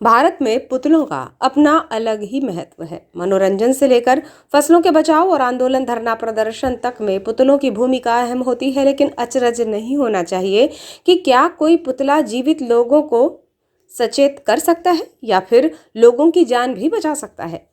भारत में पुतलों का अपना अलग ही महत्व है। मनोरंजन से लेकर फसलों के बचाव और आंदोलन धरना प्रदर्शन तक में पुतलों की भूमिका अहम होती है। लेकिन अचरज नहीं होना चाहिए कि क्या कोई पुतला जीवित लोगों को सचेत कर सकता है या फिर लोगों की जान भी बचा सकता है।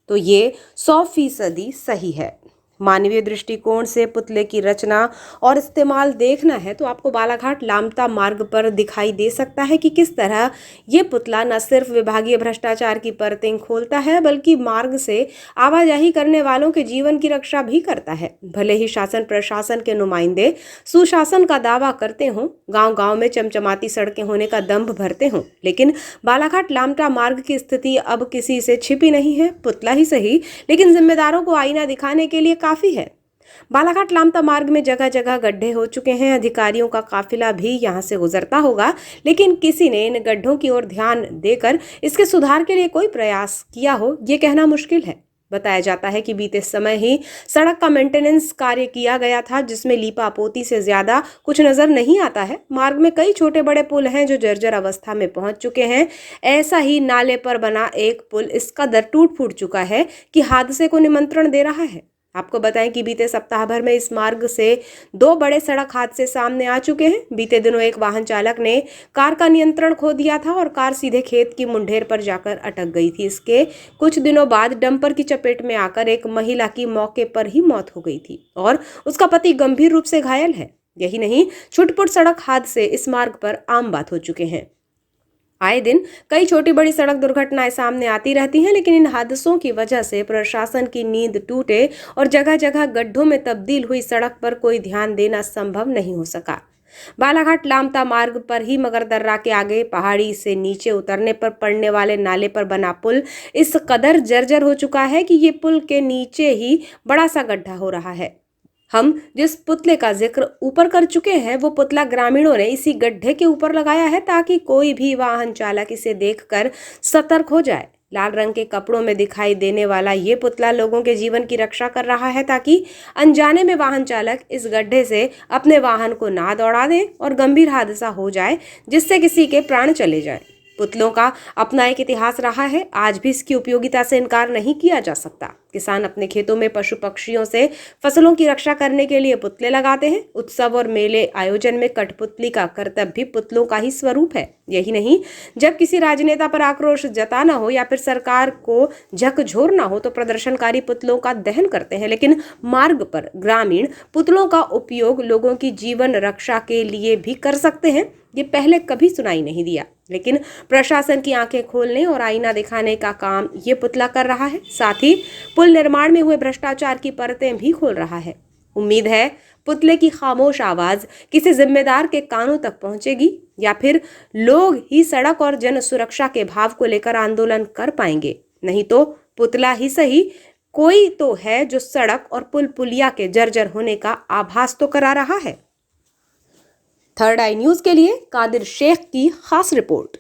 तो ये 100% सही है। मानवीय दृष्टिकोण से पुतले की रचना और इस्तेमाल देखना है तो आपको बालाघाट लामता मार्ग पर दिखाई दे सकता है कि किस तरह ये पुतला न सिर्फ विभागीय भ्रष्टाचार की परतें खोलता है बल्कि मार्ग से आवाजाही करने वालों के जीवन की रक्षा भी करता है। भले ही शासन प्रशासन के नुमाइंदे सुशासन का दावा करते हों, गांव-गांव में चमचमाती सड़कें होने का दंभ भरते हों, लेकिन बालाघाट लामटा मार्ग की स्थिति अब किसी से छिपी नहीं है। पुतला ही सही, लेकिन जिम्मेदारों को आईना दिखाने के लिए काफी है। बालाघाट लामता मार्ग में जगह जगह गड्ढे हो चुके हैं। अधिकारियों का काफिला भी यहां से गुजरता होगा, लेकिन किसी ने इन गड्ढों की ओर ध्यान देकर इसके सुधार के लिए कोई प्रयास किया हो, ये कहना मुश्किल है। बताया जाता है कि बीते समय ही सड़क का मेंटेनेंस कार्य किया गया था, जिसमें लीपा पोती से ज्यादा कुछ नजर नहीं आता है। मार्ग में कई छोटे बड़े पुल हैं जो जर्जर अवस्था में पहुंच चुके हैं। ऐसा ही नाले पर बना एक पुल इस कदर टूट फूट चुका है कि हादसे को निमंत्रण दे रहा है। आपको बताएं कि बीते सप्ताह भर में इस मार्ग से 2 बड़े सड़क हादसे सामने आ चुके हैं। बीते दिनों एक वाहन चालक ने कार का नियंत्रण खो दिया था और कार सीधे खेत की मुंडेर पर जाकर अटक गई थी। इसके कुछ दिनों बाद डंपर की चपेट में आकर एक महिला की मौके पर ही मौत हो गई थी और उसका पति गंभीर रूप से घायल है। यही नहीं, छुटपुट सड़क हादसे इस मार्ग पर आम बात हो चुके हैं। आए दिन कई छोटी बड़ी सड़क दुर्घटनाएं सामने आती रहती हैं, लेकिन इन हादसों की वजह से प्रशासन की नींद टूटे और जगह जगह गड्ढों में तब्दील हुई सड़क पर कोई ध्यान देना संभव नहीं हो सका। बालाघाट लामता मार्ग पर ही मगरदर्रा के आगे पहाड़ी से नीचे उतरने पर पड़ने वाले नाले पर बना पुल इस कदर जर्जर हो चुका है कि ये पुल के नीचे ही बड़ा सा गड्ढा हो रहा है। हम जिस पुतले का जिक्र ऊपर कर चुके हैं वो पुतला ग्रामीणों ने इसी गड्ढे के ऊपर लगाया है ताकि कोई भी वाहन चालक इसे देखकर सतर्क हो जाए। लाल रंग के कपड़ों में दिखाई देने वाला ये पुतला लोगों के जीवन की रक्षा कर रहा है ताकि अनजाने में वाहन चालक इस गड्ढे से अपने वाहन को ना दौड़ा दे और गंभीर हादसा हो जाए जिससे किसी के प्राण चले जाएं। पुतलों का अपना एक इतिहास रहा है, आज भी इसकी उपयोगिता से इनकार नहीं किया जा सकता। किसान अपने खेतों में पशु पक्षियों से फसलों की रक्षा करने के लिए पुतले लगाते हैं। उत्सव और मेले आयोजन में कठपुतली का कर्तव्य भी पुतलों का ही स्वरूप है। यही नहीं, जब किसी राजनेता पर आक्रोश जताना हो या फिर सरकार को झकझोरना हो तो प्रदर्शनकारी पुतलों का दहन करते हैं, लेकिन मार्ग पर ग्रामीण पुतलों का उपयोग लोगों की जीवन रक्षा के लिए भी कर सकते हैं, ये पहले कभी सुनाई नहीं दिया। लेकिन प्रशासन की आंखें खोलने और आईना दिखाने का काम ये पुतला कर रहा है। साथ ही पुल निर्माण में हुए भ्रष्टाचार की परतें भी खोल रहा है। उम्मीद है पुतले की खामोश आवाज किसी जिम्मेदार के कानों तक पहुंचेगी या फिर लोग ही सड़क और जन सुरक्षा के भाव को लेकर आंदोलन कर पाएंगे। नहीं तो पुतला ही सही, कोई तो है जो सड़क और पुल पुलिया के जर्जर होने का आभास तो करा रहा है। थर्ड आई न्यूज के लिए कादिर शेख की खास रिपोर्ट।